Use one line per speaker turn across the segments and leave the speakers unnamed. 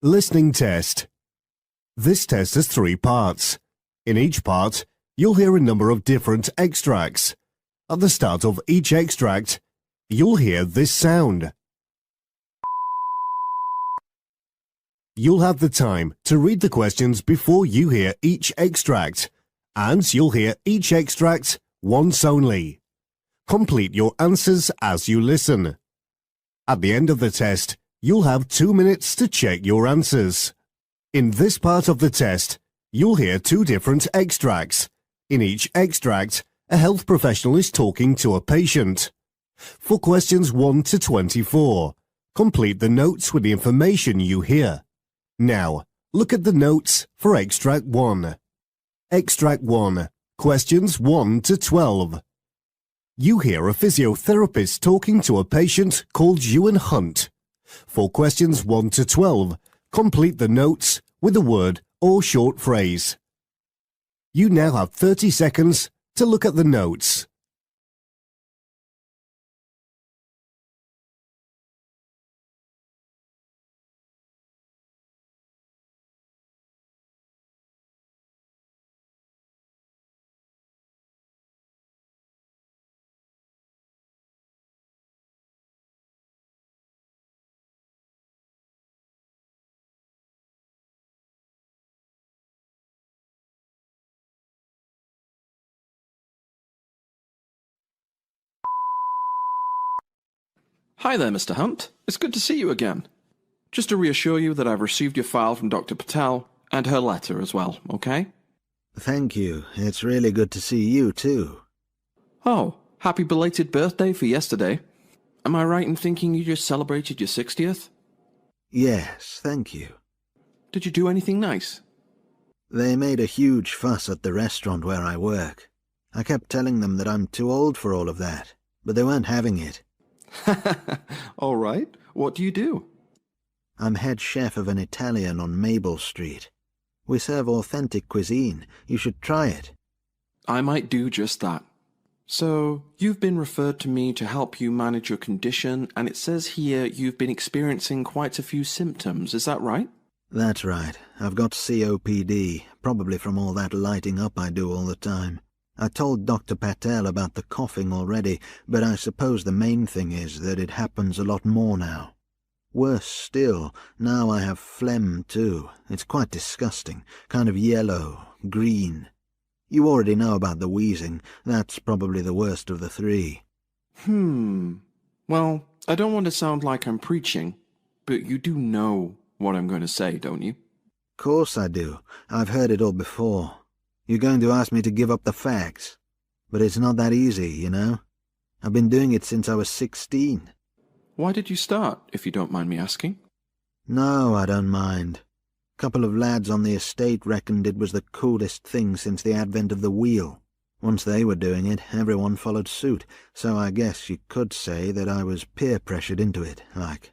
Listening test. This test has 3 parts. In each part, you'll hear a number of different extracts. At the start of each extract, you'll hear this sound. You'll have the time to read the questions before you hear each extract, and you'll hear each extract once only. Complete your answers as you listen. At the end of the test, you'll have 2 minutes to check your answers. In this part of the test, you'll hear 2 different extracts. In each extract, a health professional is talking to a patient. For questions 1 to 24, complete the notes with the information you hear. Now, look at the notes for Extract 1. Extract 1, questions 1 to 12. You hear a physiotherapist talking to a patient called Euan Hunt. For questions 1 to 12, complete the notes with a word or short phrase. You now have 30 seconds to look at the notes.
Hi there, Mr. Hunt. It's good to see you again. Just to reassure you that I've received your file from Dr. Patel and her letter as well, okay?
Thank you. It's really good to see you too.
Oh, happy belated birthday for yesterday. Am I right in thinking you just celebrated your 60th?
Yes, thank you.
Did you do anything nice?
They made a huge fuss at the restaurant where I work. I kept telling them that I'm too old for all of that, but they weren't having it.
All right. What do you do?
I'm head chef of an Italian on Maple Street. We serve authentic cuisine. You should try it.
I might do just that. So, you've been referred to me to help you manage your condition, and it says here you've been experiencing quite a few symptoms. Is that right?
That's right. I've got COPD, probably from all that lighting up I do all the time. I told Dr. Patel about the coughing already, but I suppose the main thing is that it happens a lot more now. Worse still, now I have phlegm too. It's quite disgusting, kind of yellow, green. You already know about the wheezing. That's probably the worst of the 3.
Well, I don't want to sound like I'm preaching, but you do know what I'm going to say, don't you?
Course I do. I've heard it all before. You're going to ask me to give up the facts. But it's not that easy, you know. I've been doing it since I was 16.
Why did you start, if you don't mind me asking?
No, I don't mind. Couple of lads on the estate reckoned it was the coolest thing since the advent of the wheel. Once they were doing it, everyone followed suit, so I guess you could say that I was peer-pressured into it, like.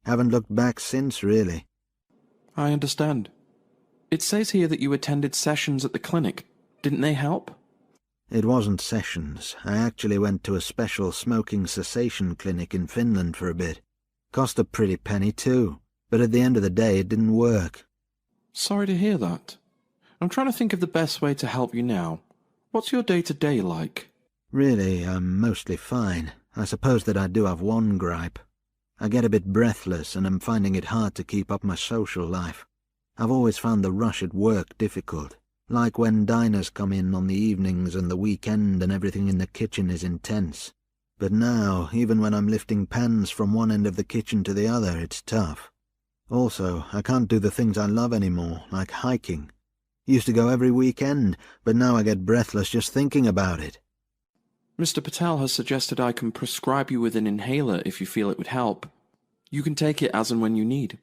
Haven't looked back since, really.
I understand. It says here that you attended sessions at the clinic. Didn't they help?
It wasn't sessions. I actually went to a special smoking cessation clinic in Finland for a bit. Cost a pretty penny too, but at the end of the day it didn't work.
Sorry to hear that. I'm trying to think of the best way to help you now. What's your day-to-day like?
Really, I'm mostly fine. I suppose that I do have one gripe. I get a bit breathless and I'm finding it hard to keep up my social life. I've always found the rush at work difficult, like when diners come in on the evenings and the weekend and everything in the kitchen is intense. But now, even when I'm lifting pans from one end of the kitchen to the other, it's tough. Also, I can't do the things I love anymore, like hiking. Used to go every weekend, but now I get breathless just thinking about it.
Mr. Patel has suggested I can prescribe you with an inhaler if you feel it would help. You can take it as and when you need.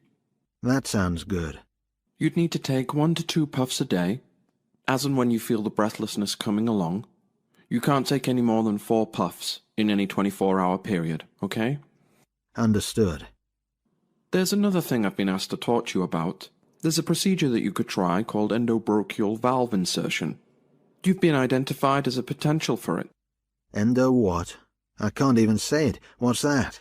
That sounds good.
You'd need to take 1 to 2 puffs a day, as and when you feel the breathlessness coming along. You can't take any more than 4 puffs in any 24-hour period, okay?
Understood.
There's another thing I've been asked to talk to you about. There's a procedure that you could try called endobronchial valve insertion. You've been identified as a potential for it.
Endo what? I can't even say it. What's that?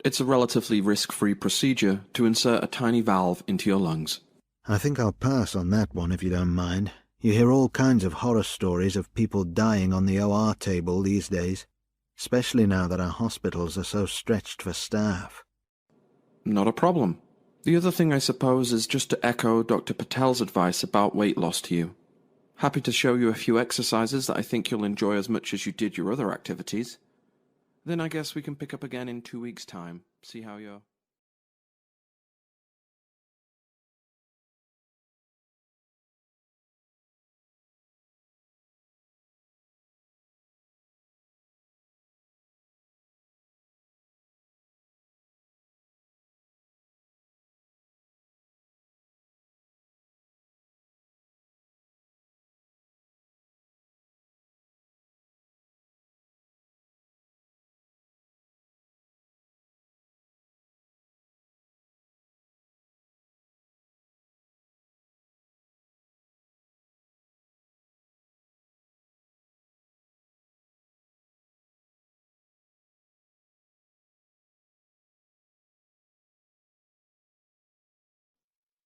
It's a relatively risk-free procedure to insert a tiny valve into your lungs.
I think I'll pass on that one if you don't mind. You hear all kinds of horror stories of people dying on the OR table these days, especially now that our hospitals are so stretched for staff.
Not a problem. The other thing, I suppose, is just to echo Dr. Patel's advice about weight loss to you. Happy to show you a few exercises that I think you'll enjoy as much as you did your other activities. Then I guess we can pick up again in 2 weeks' time, see how you're...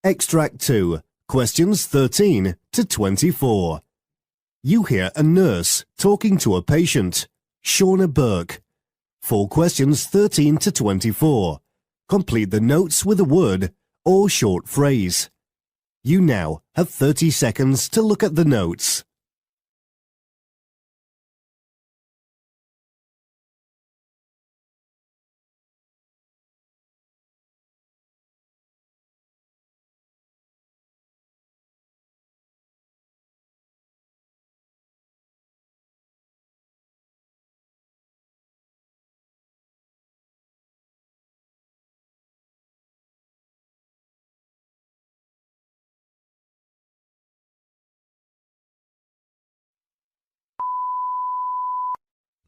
Extract 2, questions 13 to 24. You hear a nurse talking to a patient, Shauna Burke. For questions 13 to 24, complete the notes with a word or short phrase. You now have 30 seconds to look at the notes.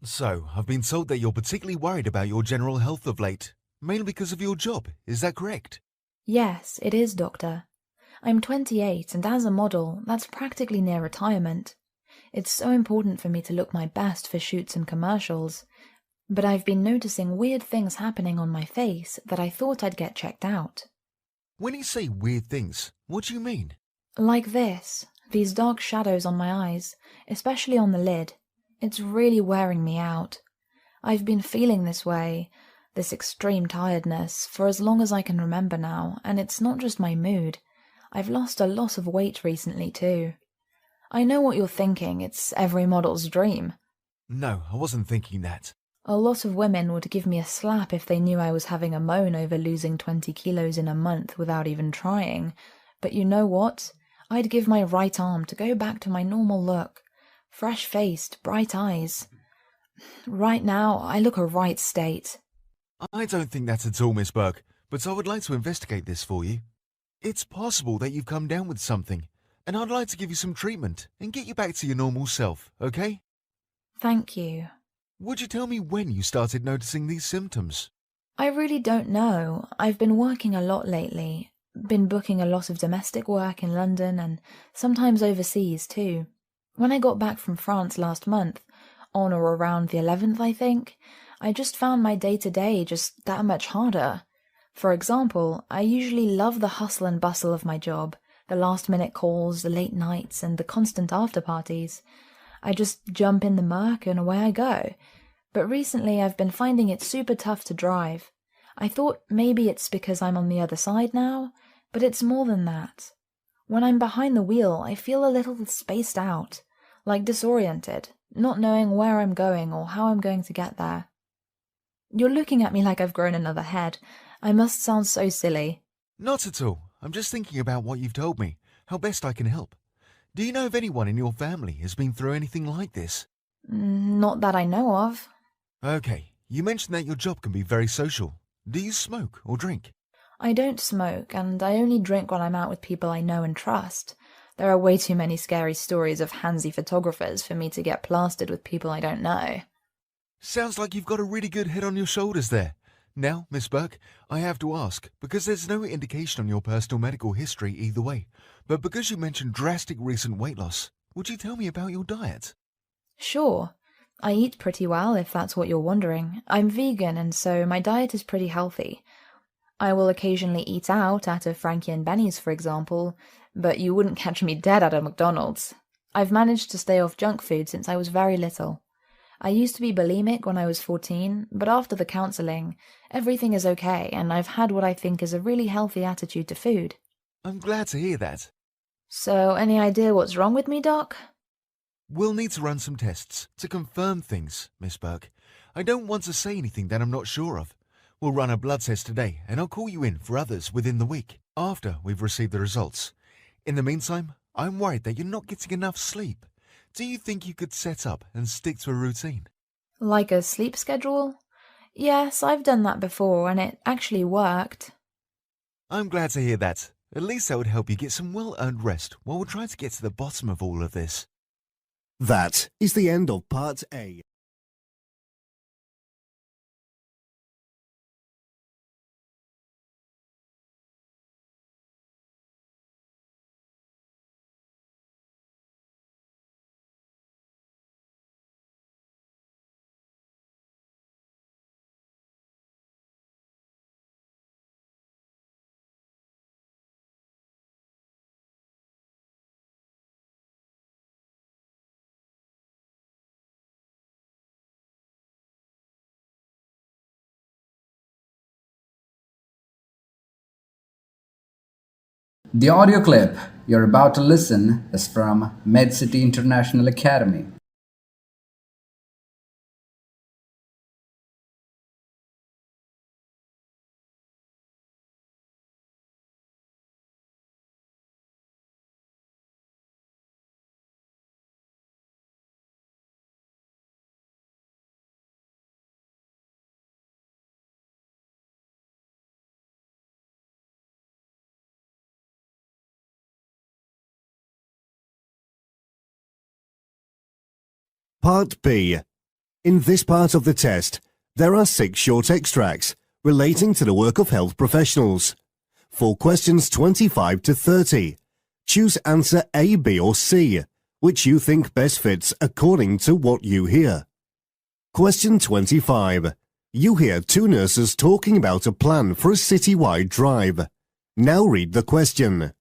So, I've been told that you're particularly worried about your general health of late, mainly because of your job. Is that correct?
Yes, it is, Doctor. I'm 28, and as a model, that's practically near retirement. It's so important for me to look my best for shoots and commercials, but I've been noticing weird things happening on my face that I thought I'd get checked out.
When you say weird things, what do you mean?
Like this, these dark shadows on my eyes, especially on the lid. It's really wearing me out. I've been feeling this way, this extreme tiredness, for as long as I can remember now, and it's not just my mood. I've lost a lot of weight recently too. I know what you're thinking, it's every model's dream.
No, I wasn't thinking that.
A lot of women would give me a slap if they knew I was having a moan over losing 20 kilos in a month without even trying. But you know what? I'd give my right arm to go back to my normal look. Fresh-faced, bright eyes. Right now, I look a right state.
I don't think that at all, Miss Burke, but I would like to investigate this for you. It's possible that you've come down with something, and I'd like to give you some treatment and get you back to your normal self, okay?
Thank you.
Would you tell me when you started noticing these symptoms?
I really don't know. I've been working a lot lately. Been booking a lot of domestic work in London and sometimes overseas too. When I got back from France last month, on or around the 11th I think, I just found my day-to-day just that much harder. For example, I usually love the hustle and bustle of my job, the last-minute calls, the late nights, and the constant after-parties. I just jump in the Merc and away I go. But recently I've been finding it super tough to drive. I thought maybe it's because I'm on the other side now, but it's more than that. When I'm behind the wheel, I feel a little spaced out, like disoriented, not knowing where I'm going or how I'm going to get there. You're looking at me like I've grown another head. I must sound so silly.
Not at all. I'm just thinking about what you've told me, how best I can help. Do you know if anyone in your family has been through anything like this?
Not that I know of.
Okay, you mentioned that your job can be very social. Do you smoke or drink?
I don't smoke, and I only drink when I'm out with people I know and trust. There are way too many scary stories of handsy photographers for me to get plastered with people I don't know.
Sounds like you've got a really good head on your shoulders there. Now, Miss Burke, I have to ask, because there's no indication on your personal medical history either way, but because you mentioned drastic recent weight loss, would you tell me about your diet?
Sure. I eat pretty well, if that's what you're wondering. I'm vegan, and so my diet is pretty healthy. I will occasionally eat out at a Frankie and Benny's, for example, but you wouldn't catch me dead at a McDonald's. I've managed to stay off junk food since I was very little. I used to be bulimic when I was 14, but after the counselling, everything is okay, and I've had what I think is a really healthy attitude to food.
I'm glad to hear that.
So, any idea what's wrong with me, Doc?
We'll need to run some tests to confirm things, Miss Burke. I don't want to say anything that I'm not sure of. We'll run a blood test today, and I'll call you in for others within the week, after we've received the results. In the meantime, I'm worried that you're not getting enough sleep. Do you think you could set up and stick to a routine?
Like a sleep schedule? Yes, I've done that before, and it actually worked.
I'm glad to hear that. At least that would help you get some well-earned rest while we're trying to get to the bottom of all of this.
That is the end of Part A.
The audio clip you're about to listen is from MedCity International Academy.
Part B. In this part of the test, there are 6 short extracts relating to the work of health professionals. For questions 25 to 30, choose answer A, B or C, which you think best fits according to what you hear. Question 25. You hear 2 nurses talking about a plan for a citywide drive. Now read the question.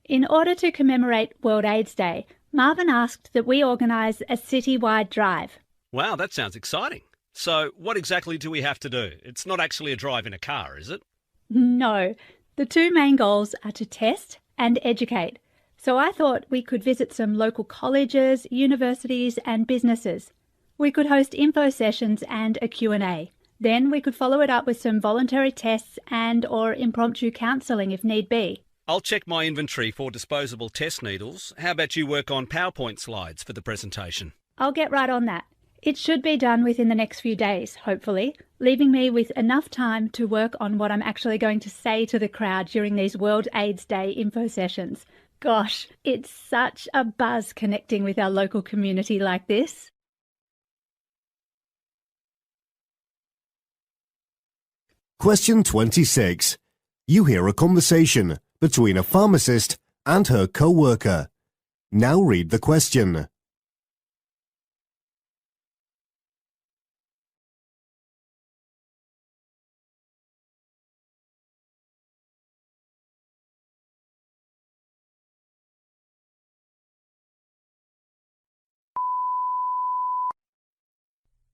In order to commemorate World AIDS Day, Marvin asked that we organise a citywide drive.
Wow, that sounds exciting. So what exactly do we have to do? It's not actually a drive in a car, is it?
No, the 2 main goals are to test and educate. So I thought we could visit some local colleges, universities and businesses. We could host info sessions and a Q&A. Then we could follow it up with some voluntary tests and or impromptu counselling if need be.
I'll check my inventory for disposable test needles. How about you work on PowerPoint slides for the presentation?
I'll get right on that. It should be done within the next few days, hopefully, leaving me with enough time to work on what I'm actually going to say to the crowd during these World AIDS Day info sessions. Gosh, it's such a buzz connecting with our local community like this.
Question 26. You hear a conversation between a pharmacist and her co-worker. Now read the question.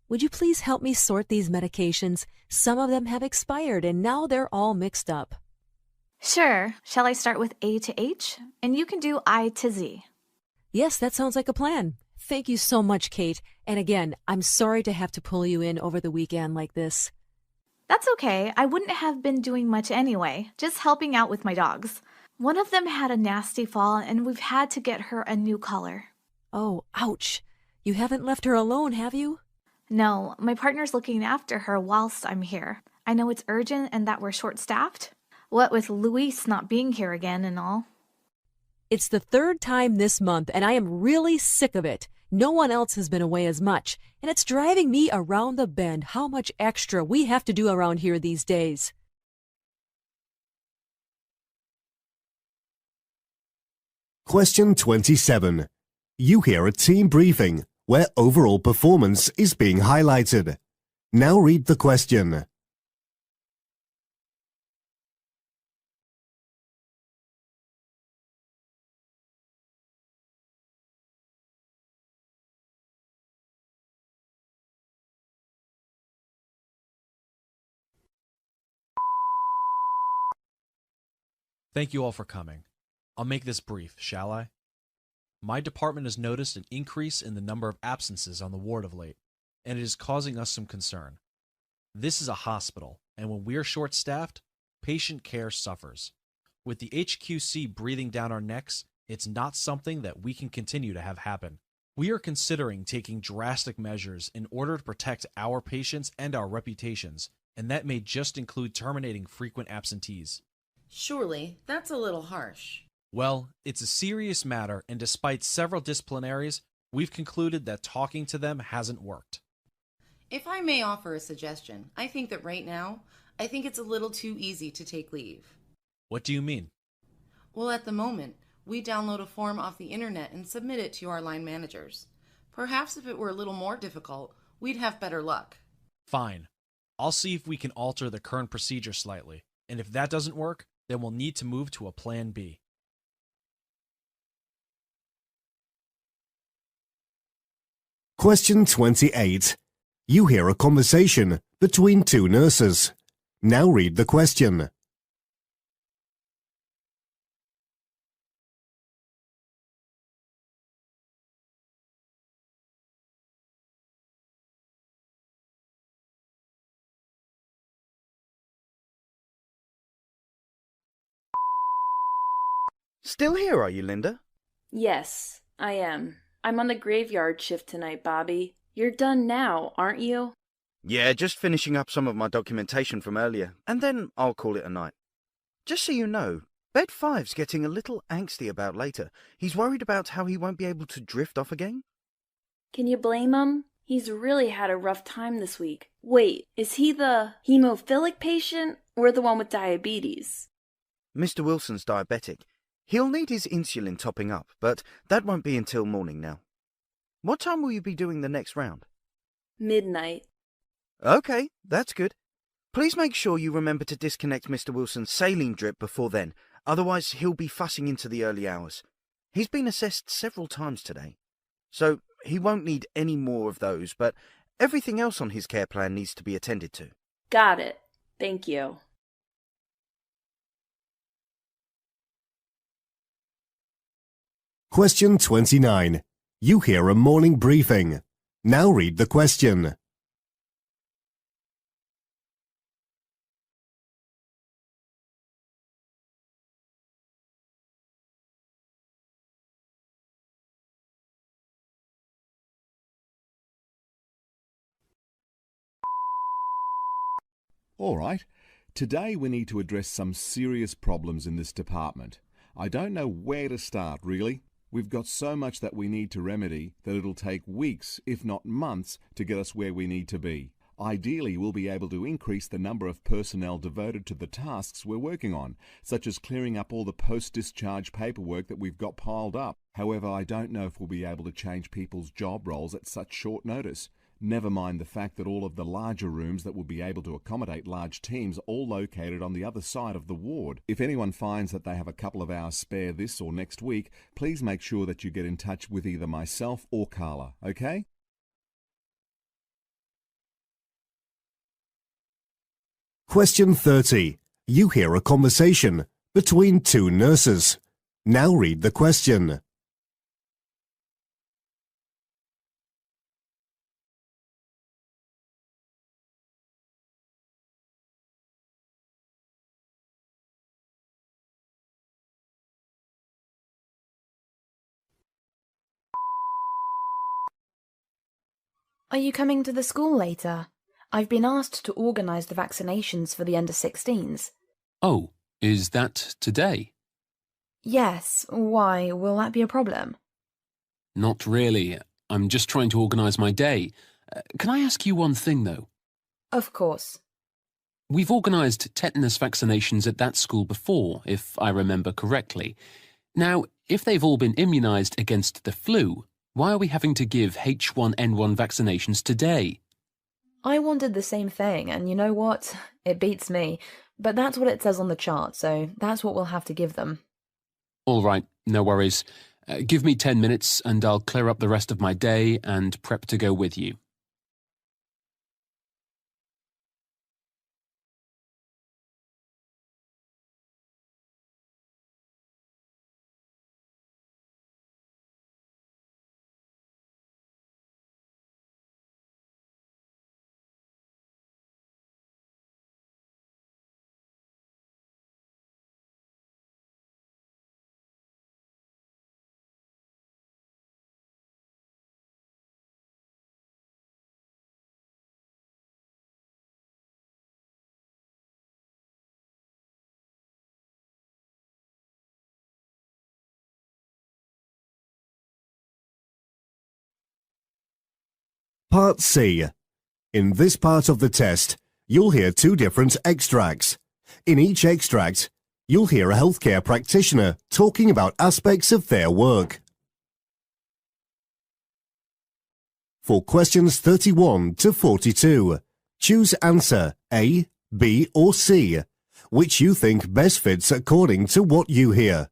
Would you please help me sort these medications? Some of them have expired and now they're all mixed up.
Sure. Shall I start with A to H? And you can do I to Z.
Yes, that sounds like a plan. Thank you so much, Kate. And again, I'm sorry to have to pull you in over the weekend like this.
That's okay. I wouldn't have been doing much anyway, just helping out with my dogs. One of them had a nasty fall and we've had to get her a new collar.
Oh, ouch. You haven't left her alone, have you?
No, my partner's looking after her whilst I'm here. I know it's urgent and that we're short-staffed. What with Luis not being here again and all.
It's the 3rd time this month, and I am really sick of it. No one else has been away as much, and it's driving me around the bend how much extra we have to do around here these days.
Question 27. You hear a team briefing where overall performance is being highlighted. Now read the question.
Thank you all for coming. I'll make this brief, shall I? My department has noticed an increase in the number of absences on the ward of late, and it is causing us some concern. This is a hospital, and when we are short-staffed, patient care suffers. With the HQC breathing down our necks, it's not something that we can continue to have happen. We are considering taking drastic measures in order to protect our patients and our reputations, and that may just include terminating frequent absentees.
Surely, that's a little harsh.
Well, it's a serious matter, and despite several disciplinaries, we've concluded that talking to them hasn't worked.
If I may offer a suggestion, I think that right now, it's a little too easy to take leave.
What do you mean?
Well, at the moment, we download a form off the internet and submit it to our line managers. Perhaps if it were a little more difficult, we'd have better luck.
Fine. I'll see if we can alter the current procedure slightly, and if that doesn't work, then we'll need to move to a plan B.
Question 28. You hear a conversation between two nurses. Now read the question.
Still here, are you, Linda?
Yes, I am. I'm on the graveyard shift tonight, Bobby. You're done now, aren't you?
Yeah, just finishing up some of my documentation from earlier, and then I'll call it a night. Just so you know, Bed 5's getting a little angsty about later. He's worried about how he won't be able to drift off again.
Can you blame him? He's really had a rough time this week. Wait, is he the hemophilic patient or the one with diabetes?
Mr. Wilson's diabetic. He'll need his insulin topping up, but that won't be until morning now. What time will you be doing the next round?
Midnight.
Okay, that's good. Please make sure you remember to disconnect Mr. Wilson's saline drip before then, otherwise he'll be fussing into the early hours. He's been assessed several times today, so he won't need any more of those, but everything else on his care plan needs to be attended to.
Got it. Thank you.
Question 29. You hear a morning briefing. Now read the question.
All right. Today we need to address some serious problems in this department. I don't know where to start, really. We've got so much that we need to remedy that it'll take weeks, if not months, to get us where we need to be. Ideally, we'll be able to increase the number of personnel devoted to the tasks we're working on, such as clearing up all the post-discharge paperwork that we've got piled up. However, I don't know if we'll be able to change people's job roles at such short notice. Never mind the fact that all of the larger rooms that will be able to accommodate large teams are all located on the other side of the ward. If anyone finds that they have a couple of hours spare this or next week, please make sure that you get in touch with either myself or Carla, okay?
Question 30. You hear a conversation between two nurses. Now read the question.
Are you coming to the school later? I've been asked to organise the vaccinations for the under-16s.
Oh, is that today?
Yes, why, will that be a problem?
Not really. I'm just trying to organise my day. Can I ask you one thing, though?
Of course.
We've organised tetanus vaccinations at that school before, if I remember correctly. Now, if they've all been immunised against the flu, why are we having to give H1N1 vaccinations today?
I wondered the same thing, and you know what? It beats me. But that's what it says on the chart, so that's what we'll have to give them.
All right, no worries. Give me 10 minutes and I'll clear up the rest of my day and prep to go with you.
Part C. In this part of the test, you'll hear two different extracts. In each extract, you'll hear a healthcare practitioner talking about aspects of their work. For questions 31 to 42, choose answer A, B or C, which you think best fits according to what you hear.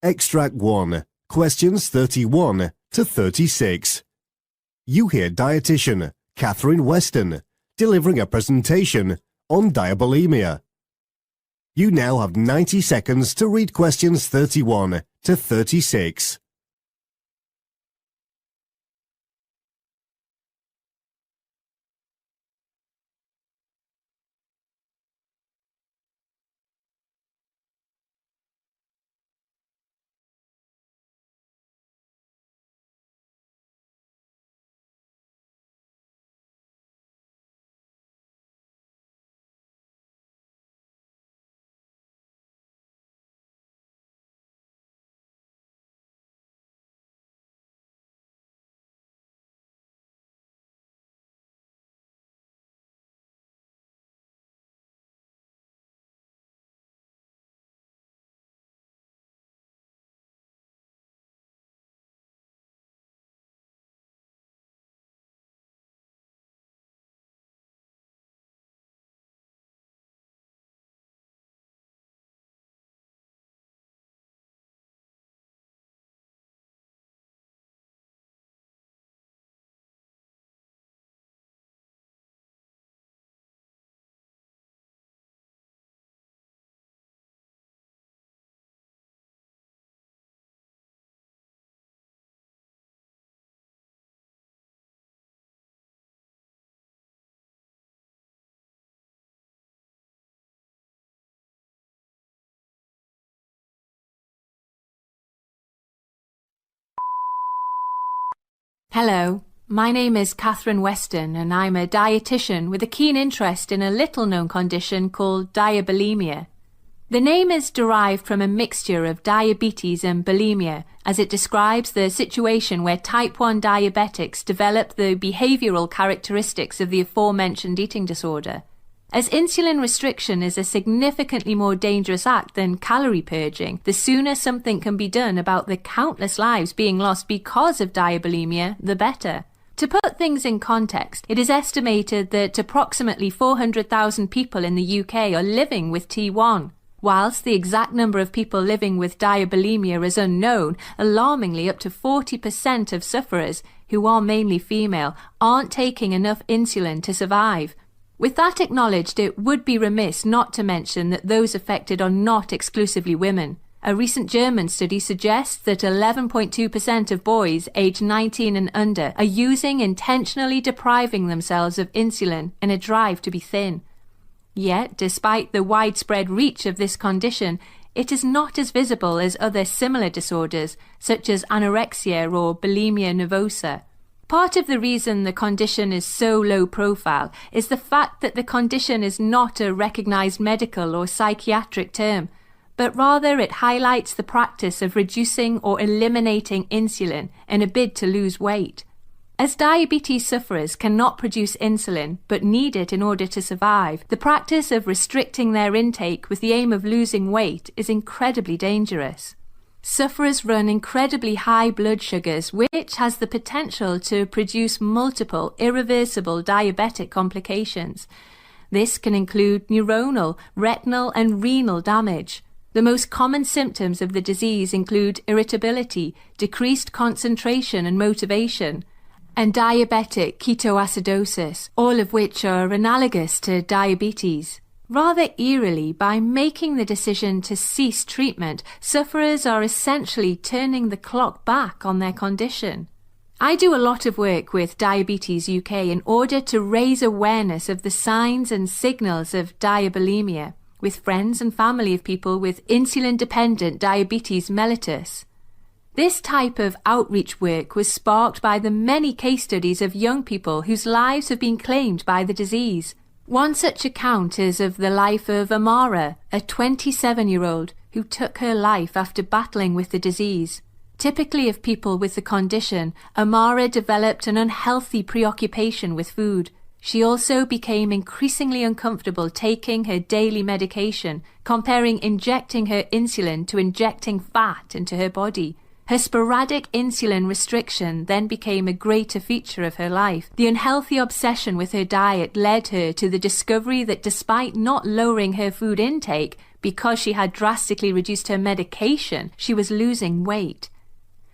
Extract 1, questions 31 to 36. You hear dietitian Catherine Weston delivering a presentation on diabulimia. You now have 90 seconds to read questions 31 to 36.
Hello, my name is Catherine Weston and I'm a dietitian with a keen interest in a little-known condition called diabulimia. The name is derived from a mixture of diabetes and bulimia, as it describes the situation where type 1 diabetics develop the behavioural characteristics of the aforementioned eating disorder. As insulin restriction is a significantly more dangerous act than calorie purging, the sooner something can be done about the countless lives being lost because of diabulimia, the better. To put things in context, it is estimated that approximately 400,000 people in the UK are living with T1. Whilst the exact number of people living with diabulimia is unknown, alarmingly up to 40% of sufferers, who are mainly female, aren't taking enough insulin to survive. With that acknowledged, it would be remiss not to mention that those affected are not exclusively women. A recent German study suggests that 11.2% of boys aged 19 and under are intentionally depriving themselves of insulin in a drive to be thin. Yet, despite the widespread reach of this condition, it is not as visible as other similar disorders, such as anorexia or bulimia nervosa. Part of the reason the condition is so low profile is the fact that the condition is not a recognised medical or psychiatric term. but rather it highlights the practice of reducing or eliminating insulin in a bid to lose weight. As diabetes sufferers cannot produce insulin but need it in order to survive, the practice of restricting their intake with the aim of losing weight is incredibly dangerous. Sufferers run incredibly high blood sugars, which has the potential to produce multiple irreversible diabetic complications. This can include neuronal, retinal and renal damage. The most common symptoms of the disease include irritability, decreased concentration and motivation, and diabetic ketoacidosis, all of which are analogous to diabetes. Rather eerily, by making the decision to cease treatment, sufferers are essentially turning the clock back on their condition. I do a lot of work with Diabetes UK in order to raise awareness of the signs and signals of diabulimia with friends and family of people with insulin-dependent diabetes mellitus. This type of outreach work was sparked by the many case studies of young people whose lives have been claimed by the disease. One such account is of the life of Amara, a 27-year-old who took her life after battling with the disease. Typically of people with the condition, Amara developed an unhealthy preoccupation with food. She also became increasingly uncomfortable taking her daily medication, comparing injecting her insulin to injecting fat into her body. Her sporadic insulin restriction then became a greater feature of her life. The unhealthy obsession with her diet led her to the discovery that despite not lowering her food intake, because she had drastically reduced her medication, she was losing weight.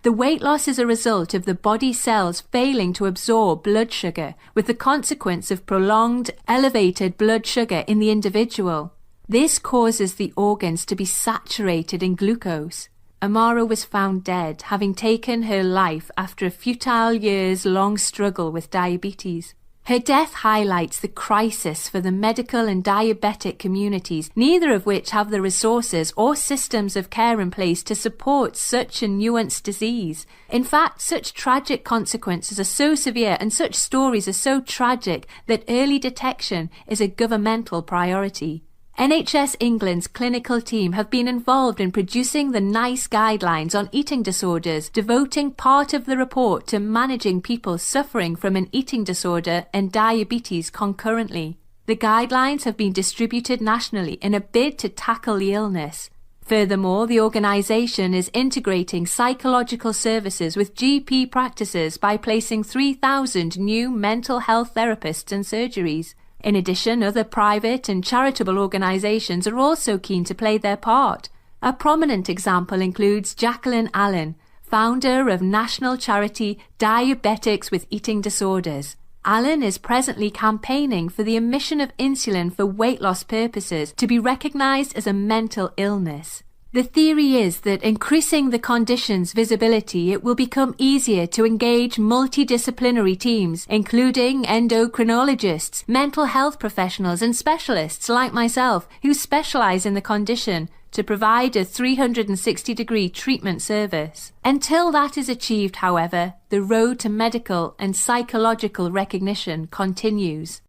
The weight loss is a result of the body cells failing to absorb blood sugar, with the consequence of prolonged elevated blood sugar in the individual. This causes the organs to be saturated in glucose. Amara was found dead, having taken her life after a futile years-long struggle with diabetes. Her death highlights the crisis for the medical and diabetic communities, neither of which have the resources or systems of care in place to support such a nuanced disease. In fact, such tragic consequences are so severe and such stories are so tragic that early detection is a governmental priority. NHS England's clinical team have been involved in producing the NICE guidelines on eating disorders, devoting part of the report to managing people suffering from an eating disorder and diabetes concurrently. The guidelines have been distributed nationally in a bid to tackle the illness. Furthermore, the organisation is integrating psychological services with GP practices by placing 3,000 new mental health therapists and surgeries. In addition, other private and charitable organisations are also keen to play their part. A prominent example includes Jacqueline Allen, founder of national charity Diabetics with Eating Disorders. Allen is presently campaigning for the omission of insulin for weight loss purposes to be recognised as a mental illness. The theory is that increasing the condition's visibility, it will become easier to engage multidisciplinary teams, including endocrinologists, mental health professionals and specialists like myself who specialise in the condition, to provide a 360-degree treatment service. Until that is achieved, however, the road to medical and psychological recognition continues.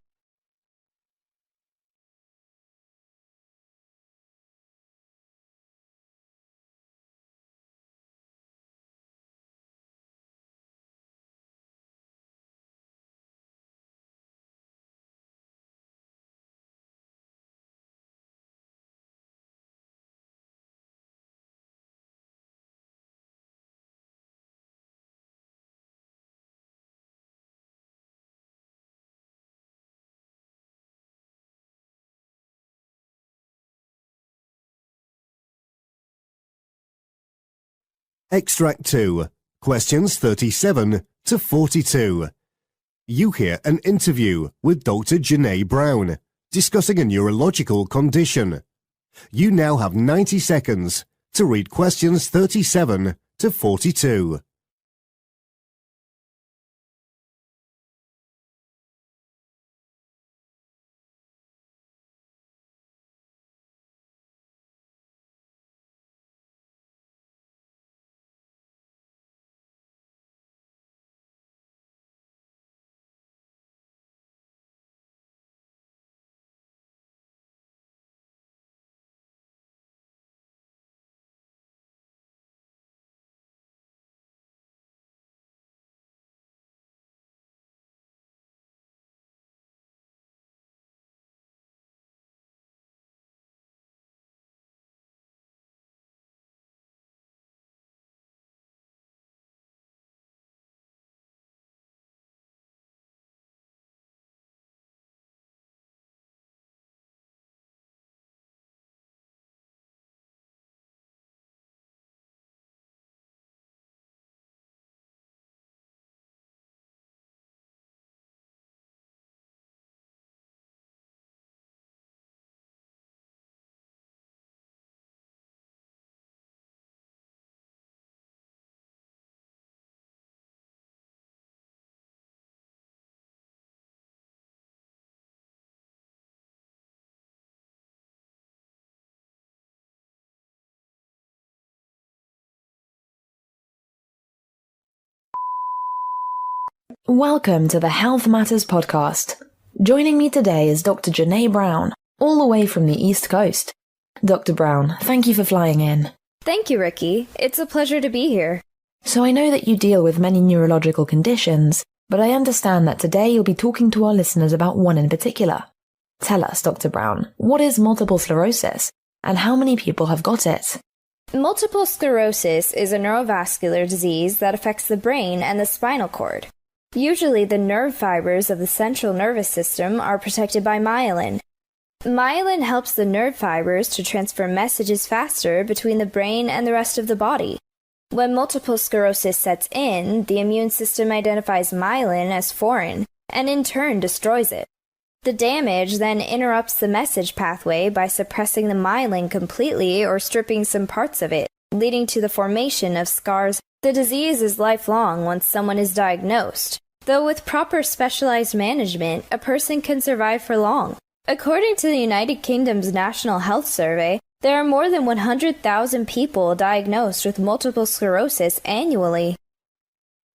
Extract 2, questions 37 to 42. You hear an interview with Dr. Janae Brown discussing a neurological condition. You now have 90 seconds to read questions 37 to 42.
Welcome to the Health Matters podcast. Joining me today is Dr. Janae Brown, all the way from the East Coast. Dr. Brown, thank you for flying in.
Thank you, Ricky. It's a pleasure to be here.
So I know that you deal with many neurological conditions, but I understand that today you'll be talking to our listeners about one in particular. Tell us, Dr. Brown, what is multiple sclerosis, and how many people have got it?
Multiple sclerosis is a neurovascular disease that affects the brain and the spinal cord. Usually the nerve fibers of the central nervous system are protected by myelin. Myelin helps the nerve fibers to transfer messages faster between the brain and the rest of the body. When multiple sclerosis sets in, the immune system identifies myelin as foreign and in turn destroys it. The damage then interrupts the message pathway by suppressing the myelin completely or stripping some parts of it, leading to the formation of scars. The disease is lifelong once someone is diagnosed, though with proper specialized management, a person can survive for long. According to the United Kingdom's National Health Survey, there are more than 100,000 people diagnosed with multiple sclerosis annually.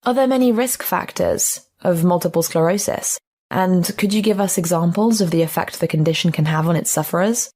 Are there many risk factors of multiple sclerosis? And could you give us examples of the effect the condition can have on its sufferers?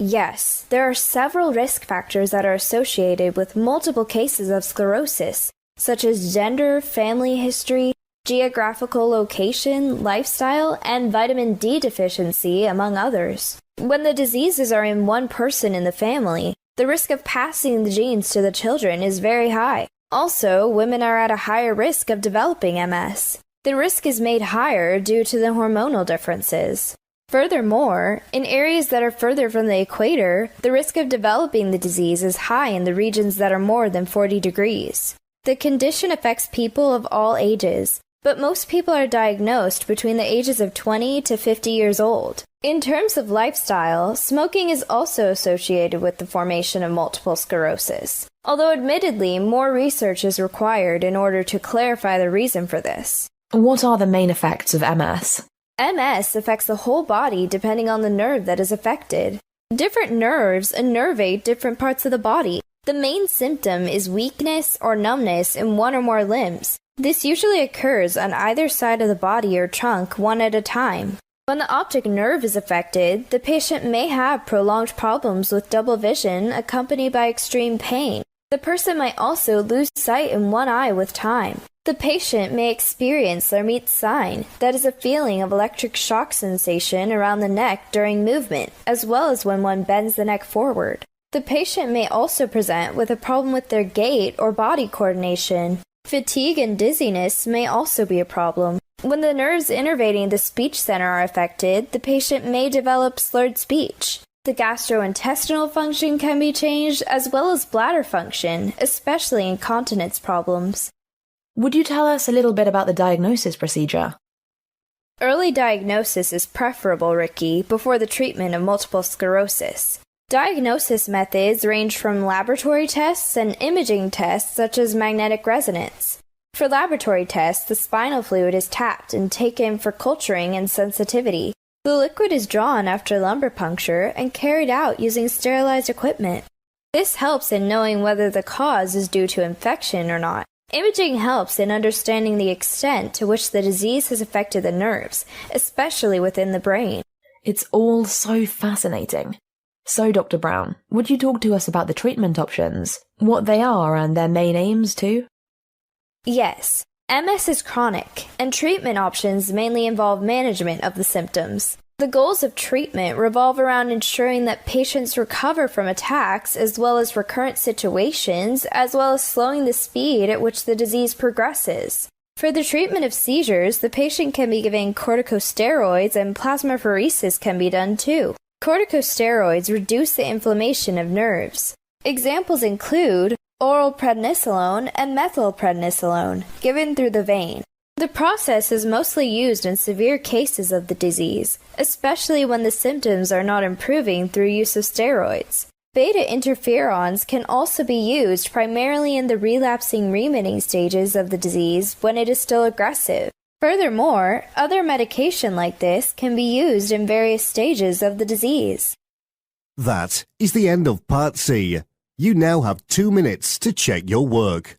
Yes, there are several risk factors that are associated with multiple cases of sclerosis, such as gender, family history, geographical location, lifestyle, and vitamin D deficiency, among others. When the diseases are in one person in the family, the risk of passing the genes to the children is very high. Also, women are at a higher risk of developing MS. The risk is made higher due to the hormonal differences. Furthermore, in areas that are further from the equator, the risk of developing the disease is high in the regions that are more than 40 degrees. The condition affects people of all ages, but most people are diagnosed between the ages of 20 to 50 years old. In terms of lifestyle, smoking is also associated with the formation of multiple sclerosis, although admittedly more research is required in order to clarify the reason for this.
What are the main effects of MS?
MS affects the whole body depending on the nerve that is affected. Different nerves innervate different parts of the body. The main symptom is weakness or numbness in one or more limbs. This usually occurs on either side of the body or trunk, one at a time. When the optic nerve is affected, the patient may have prolonged problems with double vision accompanied by extreme pain. The person might also lose sight in one eye with time. The patient may experience Lhermitte's sign, that is a feeling of electric shock sensation around the neck during movement, as well as when one bends the neck forward. The patient may also present with a problem with their gait or body coordination. Fatigue and dizziness may also be a problem. When the nerves innervating the speech center are affected, the patient may develop slurred speech. The gastrointestinal function can be changed, as well as bladder function, especially in continence problems.
Would you tell us a little bit about the diagnosis procedure?
Early diagnosis is preferable, Ricky, before the treatment of multiple sclerosis. Diagnosis methods range from laboratory tests and imaging tests such as magnetic resonance. For laboratory tests, the spinal fluid is tapped and taken for culturing and sensitivity. The liquid is drawn after lumbar puncture and carried out using sterilized equipment. This helps in knowing whether the cause is due to infection or not. Imaging helps in understanding the extent to which the disease has affected the nerves, especially within the brain.
It's all so fascinating. So, Dr. Brown, would you talk to us about the treatment options, what they are and their main aims too?
Yes. MS is chronic, and treatment options mainly involve management of the symptoms. The goals of treatment revolve around ensuring that patients recover from attacks as well as recurrent situations, as well as slowing the speed at which the disease progresses. For the treatment of seizures, the patient can be given corticosteroids and plasmapheresis can be done too. Corticosteroids reduce the inflammation of nerves. Examples include oral prednisolone and methylprednisolone, given through the vein. The process is mostly used in severe cases of the disease, especially when the symptoms are not improving through use of steroids. Beta interferons can also be used primarily in the relapsing-remitting stages of the disease when it is still aggressive. Furthermore, other medication like this can be used in various stages of the disease.
That is the end of Part C. You now have 2 minutes to check your work.